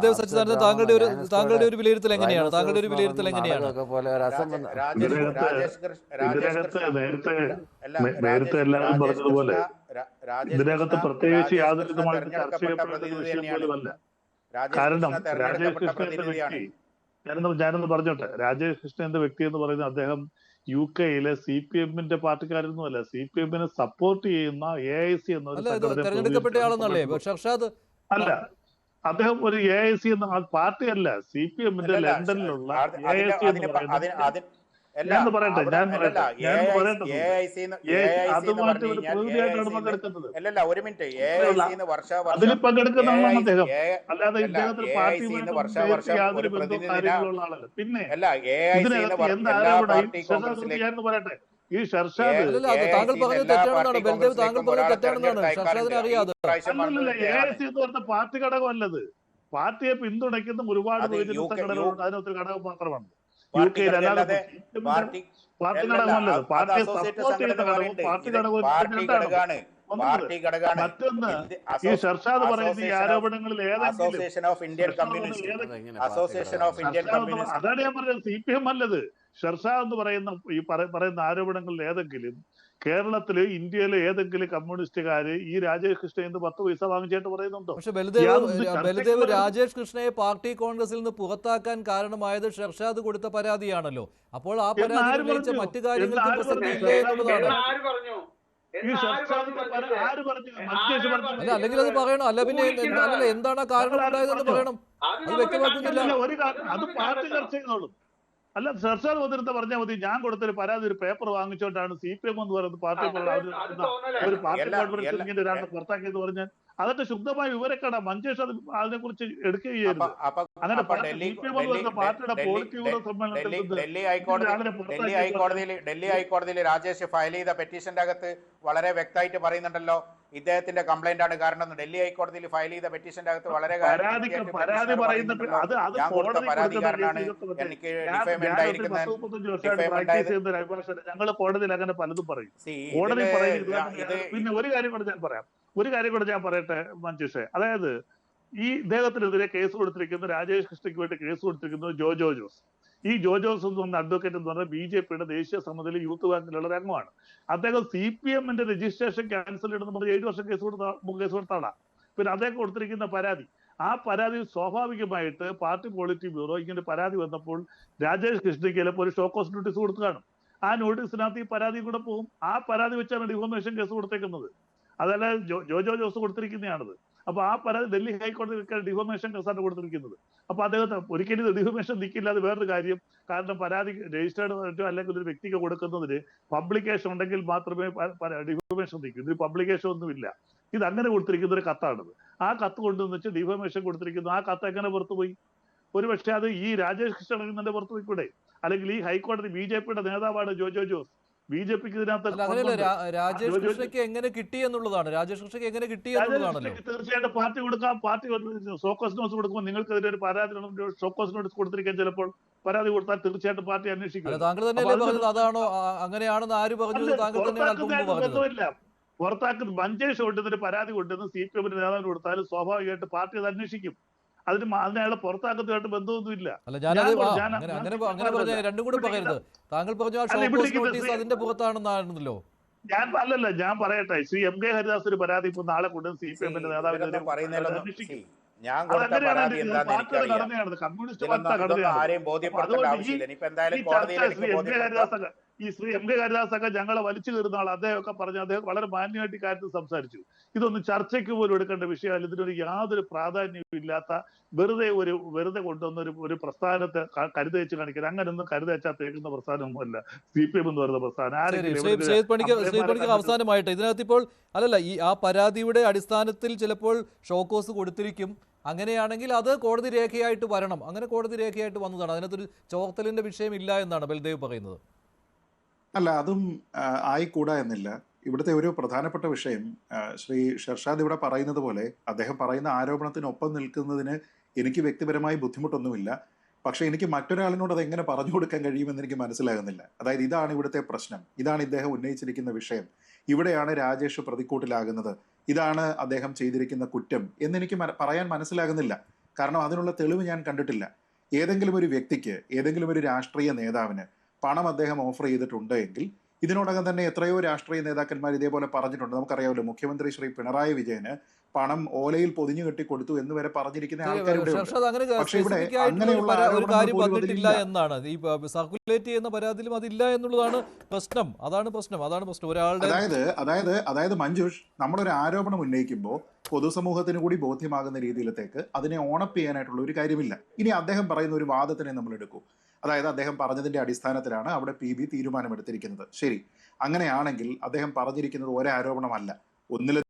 ബൽദേവ് സച്ചിദാനന്ദൻ, താങ്കളുടെ ഒരു വിലയിരുത്തൽ എങ്ങനെയാണ്? താങ്കളുടെ ഒരു വിലയിരുത്തൽ എങ്ങനെയാണ്? ഇതിനകത്ത് നേരത്തെ എല്ലാവരും പറഞ്ഞതുപോലെ ഇതിനകത്ത് പ്രത്യേകിച്ച് യാതൊരു വിധമായിട്ട് ചർച്ച ചെയ്യപ്പെട്ട വിഷയം പോലുമല്ല. കാരണം രാജേഷ് കൃഷ്ണ എന്ന വ്യക്തി, ഞാനൊന്ന് പറഞ്ഞോട്ടെ, രാജേഷ് കൃഷ്ണ എന്ന വ്യക്തി എന്ന് പറയുന്നത് അദ്ദേഹം UK CPM-ന്റെ പാർട്ടിക്കാരൊന്നുമല്ല. CPM-നെ സപ്പോർട്ട് ചെയ്യുന്ന AIC എന്ന തെരഞ്ഞെടുക്കപ്പെട്ട ആളെന്നല്ലേ ഷർഷാദ്? അല്ല, അദ്ദേഹം ഒരു AIC എന്ന പാർട്ടിയല്ല, CPM-ന്റെ ലണ്ടനിലുള്ള AIC എന്ന് പറയുന്നത്. ഞാൻ പറയട്ടെ അതുമായിട്ട് ഒരു പ്രതിനിധിയായിട്ടാണ് പങ്കെടുക്കുന്നത്. അതിൽ പങ്കെടുക്കുന്നതാണ് അദ്ദേഹം, അല്ലാതെ ഇദ്ദേഹത്തിന് പാർട്ടിയുമായിട്ട് യാതൊരു ബന്ധവും കാര്യങ്ങളുള്ള ആളല്ല. പിന്നെ ഇതിനകത്ത് എന്തായാലും ഞാനെന്ന് പറയട്ടെ, ഈ ഷർഷാദ് താങ്കൾ പറഞ്ഞത് തെറ്റാണെന്നാണ് ബൽദേവ്, താങ്കൾ പറഞ്ഞത് തെറ്റാണെന്നാണ് ഷർഷാദിനെ അറിയാതെ. AIC എന്ന് പറഞ്ഞ പാർട്ടി ഘടകമല്ലത്. പാർട്ടിയെ പിന്തുണയ്ക്കുന്ന ഒരുപാട് ഘടകങ്ങളുണ്ട്, അതിനൊരു ഘടകം മാത്രമാണ്. UK അല്ലാതെ പാർട്ടി ഘടകമല്ലത്. പാർട്ടിയെ സപ്പോർട്ട് ചെയ്യുന്ന ഘടകവും പാർട്ടി ഘടകവും. മറ്റൊന്ന്, ഈ ഷർഷാദ് പറയുന്ന ഈ ആരോപണങ്ങളിൽ അതാണ് ഞാൻ പറഞ്ഞത്, CPM അല്ലത്. ഷർഷാദ് എന്ന് പറയുന്ന ആരോപണങ്ങളിൽ ഏതെങ്കിലും കേരളത്തില് ഇന്ത്യയിലെ ഏതെങ്കിലും കമ്മ്യൂണിസ്റ്റുകാര് ഈ രാജേഷ് കൃഷ്ണ എന്ന് 10 പൈസ വാങ്ങിച്ചായിട്ട് പറയുന്നുണ്ടോ? പക്ഷെ ബൽദേവ് രാജേഷ് കൃഷ്ണയെ പാർട്ടി കോൺഗ്രസിൽ നിന്ന് പുറത്താക്കാൻ കാരണമായത് ഷർഷാദ് കൊടുത്ത പരാതിയാണല്ലോ. അപ്പോൾ ആ പരാതി ഉന്നയിച്ച മറ്റു കാര്യങ്ങൾക്ക് പ്രസക്തിയില്ലേ എന്നുള്ളതാണ്. അല്ലെങ്കിൽ അത് പറയണം, അല്ല പിന്നെ അല്ലല്ല, എന്താണ് കാരണം ഉണ്ടായതെന്ന് പറയണം. അത് വ്യക്തമാക്കുന്നില്ല. അത് പാർട്ടി ചർച്ച ചെയ്യുന്നോളും. അല്ല, ഷർഷാദ് വന്നിരുന്ന പറഞ്ഞാൽ മതി, ഞാൻ കൊടുത്തൊരു പരാതി ഒരു പേപ്പർ വാങ്ങിച്ചോണ്ടാണ് CPM എന്ന് പറയുന്നത് പാർട്ടി ഒരു പാർട്ടി കോൺഫറൻസിൽ ഒരാളെ പുറത്താക്കിയെന്ന് പറഞ്ഞാൽ അതൊക്കെ ശുദ്ധമായ വിവരക്കേടാ. മഞ്ചേഷ് അതിനെ കുറിച്ച് എടുക്കുകയായിരുന്നു. അങ്ങനെ CPM എന്ന് പറയുന്ന പാർട്ടിയുടെ പോളിറ്റ് ബ്യൂറോ സമ്മേളനത്തിൽ ഡൽഹി ഹൈക്കോടതിയിൽ രാജേഷ് ഫയൽ ചെയ്ത പെറ്റീഷന്റെ അകത്ത് വളരെ വ്യക്തമായിട്ട് പറയുന്നുണ്ടല്ലോ ഇദ്ദേഹത്തിന്റെ കംപ്ലൈന്റ് ആണ് കാരണം. ഡൽഹി ഹൈക്കോടതിയിൽ ഫയൽ ചെയ്ത പെറ്റീഷന്റെ അകത്ത് വളരെ ഞാൻ കൊടുത്ത പരാതിക്കാരനാണ് എനിക്ക് ഞങ്ങൾ കോടതിയിൽ അങ്ങനെ പലതും പറയും. കോടതി പറയുന്നത് പിന്നെ ഒരു കാര്യം കൂടെ ഞാൻ പറയട്ടെ മഞ്ജുഷേ, അതായത് ഈ ഇദ്ദേഹത്തിനെതിരെ കേസ് കൊടുത്തിരിക്കുന്ന രാജേഷ് കൃഷ്ണയ്ക്ക് വേണ്ടി കേസ് കൊടുത്തിരിക്കുന്നത് ജോജോ ജോസ്. ഈ ജോജോ ജോസ് എന്ന് പറഞ്ഞ അഡ്വക്കേറ്റ് എന്ന് പറഞ്ഞാൽ BJP-യുടെ ദേശീയ സമിതിയിൽ യൂത്ത് ബാങ്കിലുള്ള ഒരു അംഗമാണ്. അദ്ദേഹം CPM-ന്റെ രജിസ്ട്രേഷൻ ക്യാൻസൽ ചെയ്യണമെന്ന് പറഞ്ഞ് 7 വർഷം കേസ് കൊടുത്ത ആളാണ്. പിന്നെ അദ്ദേഹം കൊടുത്തിരിക്കുന്ന പരാതി, ആ പരാതി സ്വാഭാവികമായിട്ട് പാർട്ടി പോളിറ്റ് ബ്യൂറോ ഇങ്ങനെ പരാതി വന്നപ്പോൾ രാജേഷ് കൃഷ്ണയ്ക്ക് ചിലപ്പോൾ ഒരു ഷോക്കോസ് നോട്ടീസ് കൊടുത്തു കാണും. ആ നോട്ടീസിനകത്ത് ഈ പരാതി കൂടെ പോകും. ആ പരാതി വെച്ചാണ് ഡിഫോമേഷൻ കേസ് കൊടുത്തേക്കുന്നത്. അതല്ല ജോജോ ജോസ് കൊടുത്തിരിക്കുന്നതാണത്. അപ്പൊ ആ പരാതി ഡൽഹി ഹൈക്കോടതി ഡിഫോമേഷൻ കേസാണ് കൊടുത്തിരിക്കുന്നത്. അപ്പൊ അദ്ദേഹത്തെ ഒരിക്കലും ഡിഫോമേഷൻ നിൽക്കില്ല. അത് വേറൊരു കാര്യം. കാരണം പരാതി രജിസ്റ്റേർഡ് അല്ലെങ്കിൽ ഒരു വ്യക്തിക്ക് കൊടുക്കുന്നതിന് പബ്ലിക്കേഷൻ ഉണ്ടെങ്കിൽ മാത്രമേ ഡിഫോമേഷൻ നിൽക്കൂ. ഇതിന് പബ്ലിക്കേഷൻ ഒന്നുമില്ല. ഇത് അങ്ങനെ കൊടുത്തിരിക്കുന്ന ഒരു കത്താണിത്. ആ കത്ത് കൊണ്ടുവന്ന് വെച്ച് ഡിഫോമേഷൻ കൊടുത്തിരിക്കുന്നു. ആ കത്ത് എങ്ങനെ പുറത്തുപോയി? ഒരുപക്ഷെ അത് ഈ രാജേഷ് കൃഷ്ണൻ തന്നെ പുറത്തു പോയിക്കൂടെ? അല്ലെങ്കിൽ ഈ ഹൈക്കോടതി BJP-യുടെ നേതാവാണ് ജോജോ ജോസ്. BJP-ക്ക് ഇതിനകത്ത് രാജേഷ് കൃഷ്ണയ്ക്ക് എങ്ങനെ കിട്ടി എന്നുള്ളതാണ്. തീർച്ചയായിട്ടും പാർട്ടി കൊടുക്കാം. പാർട്ടി ഷോക്കോസ് നോട്ടീസ് കൊടുക്കുമ്പോൾ നിങ്ങൾക്കെതിരെ ഒരു പരാതി ഷോക്കോസ് നോട്ടീസ് കൊടുത്തിരിക്കാൻ ചിലപ്പോൾ പരാതി കൊടുത്താൽ തീർച്ചയായിട്ടും പാർട്ടി അന്വേഷിക്കും. താങ്കൾ തന്നെയല്ലേ പറഞ്ഞത്? അതാണോ അങ്ങനെയാണെന്ന് ആര് പറഞ്ഞു? താങ്കൾ തന്നെയാണ് പുറത്താക്കുന്ന മഞ്ചേഷ് കൊണ്ടുവന്നൊരു പരാതി കൊണ്ടുവന്ന് CPM-ന്റെ നേതാവിന് കൊടുത്താലും സ്വാഭാവികമായിട്ട് പാർട്ടി അത് അന്വേഷിക്കും. അതിനയാളെ പുറത്താക്കുന്നതായിട്ട് ബന്ധമൊന്നുമില്ല. രണ്ടും കൂടെ പറയരുത്. താങ്കൾ പറഞ്ഞു അതിന്റെ പുറത്താണെന്നാണല്ലോ. ഞാൻ പറയട്ടെ, ശ്രീ MK ഹരിദാസ് ഒരു പരാതി ഇപ്പൊ നാളെ കൊണ്ടുവന്ന് CPM-ന്റെ നേതാവിനെതിരെ അന്വേഷിക്കും. ഞാൻ കൊടുത്ത പരാതി എന്താണെന്ന് എനിക്കറിയാം. കമ്മ്യൂണിസ്റ്റ് ആരെയും ബോധ്യപ്പെടുത്തേണ്ട ആവശ്യമില്ല. ഇനിയിപ്പോ എന്തായാലും കോടതിയിലേക്ക് ഈ ശ്രീ MK ഹരിദാസ് ഒക്കെ ഞങ്ങളെ വലിച്ചു കയറുന്ന ആൾ അദ്ദേഹമൊക്കെ പറഞ്ഞു. അദ്ദേഹം വളരെ മാന്യമായിട്ട് കാര്യത്തിൽ സംസാരിച്ചു. ഇതൊന്നും ചർച്ചയ്ക്ക് പോലും എടുക്കേണ്ട വിഷയമല്ല. ഇതിനൊരു യാതൊരു പ്രാധാന്യവും ഇല്ലാത്ത വെറുതെ കൊണ്ടുവന്ന ഒരു പ്രസ്ഥാനത്തെ കരുതേച്ച് കാണിക്കാൻ. അങ്ങനെയൊന്നും കരുതേച്ചാൽ തേക്കുന്ന പ്രസ്ഥാനമൊന്നുമല്ല CPM എന്ന് പറയുന്ന പ്രസ്ഥാനം. അവസാനമായിട്ട് ഇതിനകത്ത് ഇപ്പോൾ ഈ ആ പരാതിയുടെ അടിസ്ഥാനത്തിൽ ചിലപ്പോൾ ഷോക്കോസ് കൊടുത്തിരിക്കും. അങ്ങനെയാണെങ്കിൽ അത് കോടതി രേഖയായിട്ട് വരണം. അങ്ങനെ കോടതി രേഖയായിട്ട് വന്നതാണ്. അതിനകത്തൊരു ചോർത്തലിന്റെ വിഷയം ഇല്ല എന്നാണ് ബൽദേവ് പറയുന്നത്. അല്ല, അതും ആയിക്കൂടാ എന്നില്ല. ഇവിടുത്തെ ഒരു പ്രധാനപ്പെട്ട വിഷയം ശ്രീ ഷർഷാദ് ഇവിടെ പറയുന്നത് പോലെ അദ്ദേഹം പറയുന്ന ആരോപണത്തിനൊപ്പം നിൽക്കുന്നതിന് എനിക്ക് വ്യക്തിപരമായി ബുദ്ധിമുട്ടൊന്നുമില്ല. പക്ഷേ എനിക്ക് മറ്റൊരാളിനോട് അത് എങ്ങനെ പറഞ്ഞു കൊടുക്കാൻ കഴിയുമെന്ന് എനിക്ക് മനസ്സിലാകുന്നില്ല. അതായത് ഇതാണ് ഇവിടുത്തെ പ്രശ്നം, ഇതാണ് ഇദ്ദേഹം ഉന്നയിച്ചിരിക്കുന്ന വിഷയം, ഇവിടെയാണ് രാജേഷ് പ്രതിക്കൂട്ടിലാകുന്നത്, ഇതാണ് അദ്ദേഹം ചെയ്തിരിക്കുന്ന കുറ്റം എന്നെനിക്ക് പറയാൻ മനസ്സിലാകുന്നില്ല. കാരണം അതിനുള്ള തെളിവ് ഞാൻ കണ്ടിട്ടില്ല. ഏതെങ്കിലും ഒരു വ്യക്തിക്ക്, ഏതെങ്കിലും ഒരു രാഷ്ട്രീയ നേതാവിന് പണം അദ്ദേഹം ഓഫർ ചെയ്തിട്ടുണ്ട് എങ്കിൽ ഇതിനോടകം തന്നെ എത്രയോ രാഷ്ട്രീയ നേതാക്കന്മാർ ഇതേപോലെ പറഞ്ഞിട്ടുണ്ട്. നമുക്കറിയാമല്ലോ, മുഖ്യമന്ത്രി ശ്രീ പിണറായി വിജയന് പണം ഓലയിൽ പൊതിഞ്ഞു കെട്ടി കൊടുത്തു എന്ന് വരെ പറഞ്ഞിരിക്കുന്ന ആൾക്കാർ ഇവിടെ ഉണ്ട്. ഷർഷാദ്, അങ്ങനെ പക്ഷേ ഇവിടെ specific ആയിട്ടുള്ള അങ്ങനെയുള്ള ഒരു ആരോപണങ്ങൾ കാര്യം പോലും വന്നിട്ടില്ല അതിലില്ല. എന്നാണ് ഈ സർക്കുലേറ്റ് ചെയ്യുന്ന പരാതിയിലും അതില്ല എന്നുള്ളതാണ് പ്രശ്നം. അതാണ് പ്രശ്നം. ഒരാളുടെ അതായത് മഞ്ജുഷ്, നമ്മളൊരു ആരോപണം ഉന്നയിക്കുമ്പോൾ പൊതുസമൂഹത്തിന് കൂടി ബോധ്യമാകുന്ന രീതിയിലത്തേക്ക് അതിനെ ഓണപ്പ് ചെയ്യാനായിട്ടുള്ള ഒരു കാര്യമില്ല. ഇനി അദ്ദേഹം പറയുന്ന ഒരു വാദത്തിനെ നമ്മൾ എടുക്കൂ. അതായത് അദ്ദേഹം പറഞ്ഞതിന്റെ അടിസ്ഥാനത്തിലാണ് അവിടെ PB തീരുമാനമെടുത്തിരിക്കുന്നത്. ശരി, അങ്ങനെയാണെങ്കിൽ അദ്ദേഹം പറഞ്ഞിരിക്കുന്നത് ഒരാരോപണമല്ല, ഒന്നിൽ